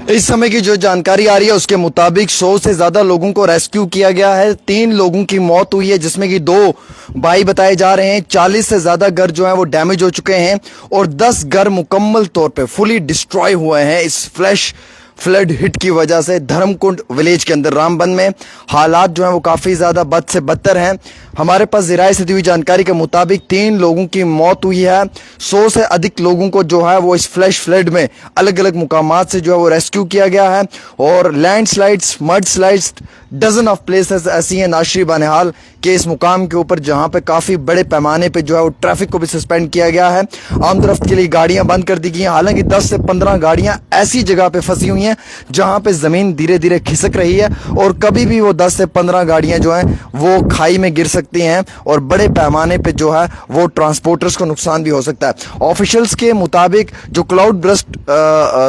इस समय की जो जानकारी आ रही है उसके मुताबिक 100 से ज्यादा लोगों को रेस्क्यू किया गया है। 3 लोगों की मौत हुई है जिसमें कि 2 भाई बताए जा रहे हैं। 40 से ज्यादा घर जो है वो डैमेज हो चुके हैं और 10 घर मुकम्मल तौर पे फुली डिस्ट्रॉय हुए हैं इस फ्लैश फ्लड हिट की वजह से। धर्मकुंड विलेज के अंदर रामबन में हालात जो है वो काफ़ी ज़्यादा बद से बदतर हैं। हमारे पास ज़राए से दी हुई जानकारी के मुताबिक 3 लोगों की मौत हुई है। 100 से अधिक लोगों को जो है वो इस फ्लैश फ्लड में अलग अलग मुकामात से जो है वो रेस्क्यू किया गया है। और landslides, mud slides, dozen of places ऐसी हैं नाशरी बनिहाल के इस मुकाम के ऊपर जहां पे काफ़ी बड़े पैमाने पे जो है वो ट्रैफिक को भी सस्पेंड किया गया है। आमदरफ्त के लिए गाड़ियां बंद कर दी गई हैं। हालांकि 10 से 15 गाड़ियां ऐसी जगह पे फंसी हुई हैं जहां पे ज़मीन धीरे धीरे खिसक रही है और कभी भी वो 10 से 15 गाड़ियां जो हैं वो खाई में गिर सकती हैं और बड़े पैमाने पे जो है वो ट्रांसपोर्टर्स को नुकसान भी हो सकता है। ऑफिशियल्स के मुताबिक जो क्लाउड ब्रस्ट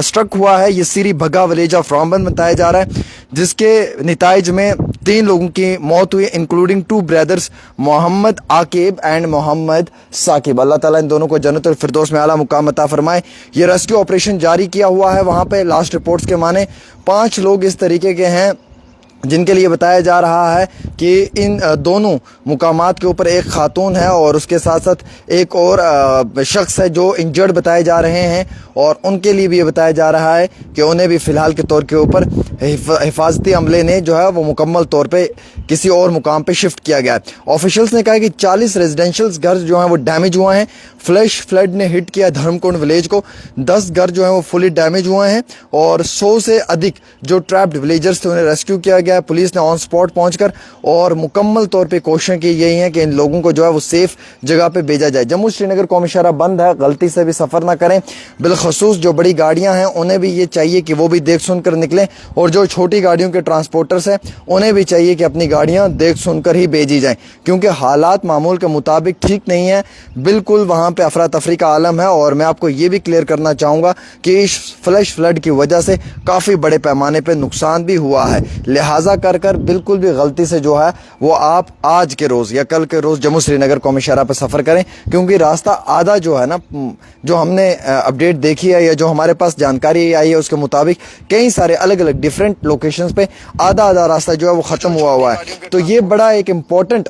स्ट्रक हुआ है ये सीरी भगा विलेज ऑफ रामबन बताया जा रहा है, जिसके निताइज में 3 लोगों की मौत हुई, including 2 brothers Mohammad Aqib and Mohammad Saqib. Allah ताला इन दोनों को जन्नतुल फिरदौस में आला मुकाम अता फरमाए। ये रेस्क्यू ऑपरेशन जारी किया हुआ है। वहाँ पे लास्ट रिपोर्ट्स के माने 5 लोग इस तरीके के हैं जिनके लिए बताया जा रहा है कि इन दोनों मुकामात के ऊपर एक खातून है और उसके साथ साथ एक और शख्स है जो इंजर्ड बताए जा रहे हैं और उनके लिए भी ये बताया जा रहा है कि उन्हें भी फ़िलहाल के तौर के ऊपर हिफाजती अमले ने जो है वो मुकम्मल तौर पे किसी और मुकाम पे शिफ्ट किया गया है। ऑफिशियल्स ने कहा कि 40 रेजिडेंशियल घर जो हैं वो डैमेज हुए हैं। फ्लैश फ्लड ने हिट किया धर्मकुंड विलेज को। 10 घर जो हैं वो फुली डैमेज हुए हैं और 100 से अधिक जो ट्रैप्ड विलेजर्स थे उन्हें रेस्क्यू किया गया। पुलिस ने ऑन स्पॉट पहुंचकर और मुकम्मल तौर पे कोशिश की यही है कि इन लोगों को जो है वो सेफ जगह पे भेजा जाए। जम्मू श्रीनगर कौमी शाहराह बंद है, गलती से भी सफ़र ना करें। बिलखसूस जो बड़ी गाड़ियां हैं उन्हें भी ये चाहिए कि वो भी देख सुन कर निकलें और जो छोटी गाड़ियों के ट्रांसपोर्टर्स हैं उन्हें भी चाहिए कि अपनी गाड़ियां देख सुनकर ही भेजी जाएं, क्योंकि हालात मामूल के मुताबिक ठीक नहीं है। बिल्कुल वहाँ पे अफरा तफरी का आलम है और मैं आपको ये भी क्लियर करना चाहूँगा कि इस फ्लैश फ्लड की वजह से काफ़ी बड़े पैमाने पर नुकसान भी हुआ है। लिहाजा कर बिल्कुल भी गलती से जो है वो आप आज के रोज़ या कल के रोज़ जम्मू श्रीनगर कौमी शाहराह पर सफ़र करें, क्योंकि रास्ता आधा जो है ना, जो हमने अपडेट देखी है या जो हमारे पास जानकारी आई है उसके मुताबिक कई सारे अलग अलग डिफरेंट लोकेशंस पे आधा रास्ता जो है वो ख़त्म हुआ है। तो ये बड़ा एक इम्पोर्टेंट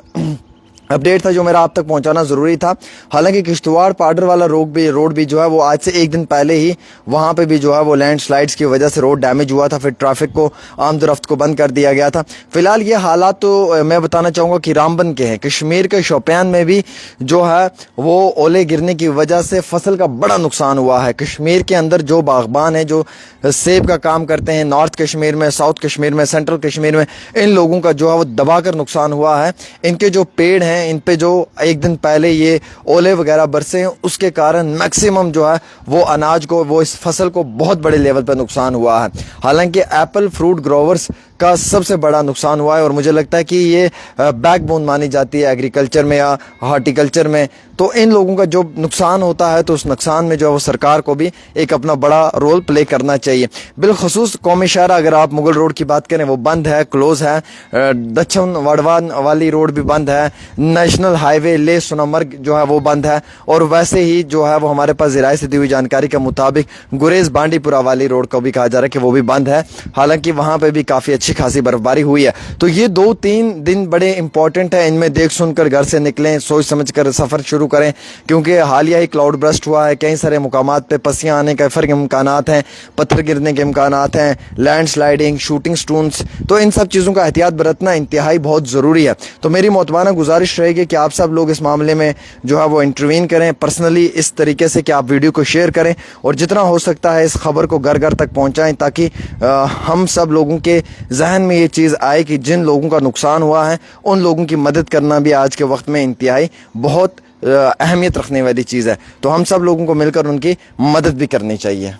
अपडेट था जो मेरा आप तक पहुंचाना ज़रूरी था। हालांकि किश्तवाड़ पाडर वाला रोड भी जो है वो आज से 1 दिन पहले ही वहां पे भी जो है वो लैंडस्लाइड्स की वजह से रोड डैमेज हुआ था, फिर ट्रैफिक को आमदरफ्त को बंद कर दिया गया था। फिलहाल ये हालात तो मैं बताना चाहूँगा कि रामबन के हैं। कश्मीर के शोपियान में भी जो है वो ओले गिरने की वजह से फसल का बड़ा नुकसान हुआ है। कश्मीर के अंदर जो बागबान है, जो सेब का काम करते हैं, नॉर्थ कश्मीर में, साउथ कश्मीर में, सेंट्रल कश्मीर में, इन लोगों का जो है वो दबाकर नुकसान हुआ है। इनके जो पेड़ हैं इन पे जो 1 दिन पहले ये ओले वगैरह बरसे हैं उसके कारण मैक्सिमम जो है वो अनाज को, वो इस फसल को बहुत बड़े लेवल पर नुकसान हुआ है। हालांकि एप्पल फ्रूट ग्रोवर्स का सबसे बड़ा नुकसान हुआ है और मुझे लगता है कि ये बैकबोन मानी जाती है एग्रीकल्चर में या हॉर्टिकल्चर में। तो इन लोगों का जो नुकसान होता है तो उस नुकसान में जो है वो सरकार को भी एक अपना बड़ा रोल प्ले करना चाहिए। बिलखसूस कौमी शाहराह अगर आप मुगल रोड की बात करें वो बंद है, क्लोज है। दक्षिण वड़वान वाली रोड भी बंद है। नेशनल हाईवे ले सोनामर्ग जो है वो बंद है और वैसे ही जो है वो हमारे पास ज़राए से दी हुई जानकारी के मुताबिक गुरेज बांडीपुरा वाली रोड को भी कहा जा रहा है कि वो भी बंद है। हालांकि वहाँ पर भी काफ़ी अच्छी खासी बर्फबारी हुई है। तो ये 2-3 दिन बड़े इंपॉर्टेंट है, इनमें देख सुनकर घर से निकलें, सोच समझ कर सफ़र शुरू करें, क्योंकि हालिया ही क्लाउड ब्रस्ट हुआ है। कई सारे मुकामात पे पसियाँ आने के फर्क इम्कानात हैं, पत्थर गिरने के इम्कानात हैं, लैंड स्लाइडिंग, शूटिंग स्टोन्स। तो इन सब चीज़ों का एहतियात बरतना इंतहाई बहुत ज़रूरी है। तो मेरी मोतबाना गुजारिश रहेगी कि आप सब लोग इस मामले में जो है वो इंटरवीन करें पर्सनली इस तरीके से कि आप वीडियो को शेयर करें और जितना हो सकता है इस खबर को घर घर तक पहुँचाएँ, ताकि हम सब लोगों के जहन में ये चीज़ आए कि जिन लोगों का नुकसान हुआ है उन लोगों की मदद करना भी आज के वक्त में इंतहाई बहुत अहमियत रखने वाली चीज़ है। तो हम सब लोगों को मिलकर उनकी मदद भी करनी चाहिए।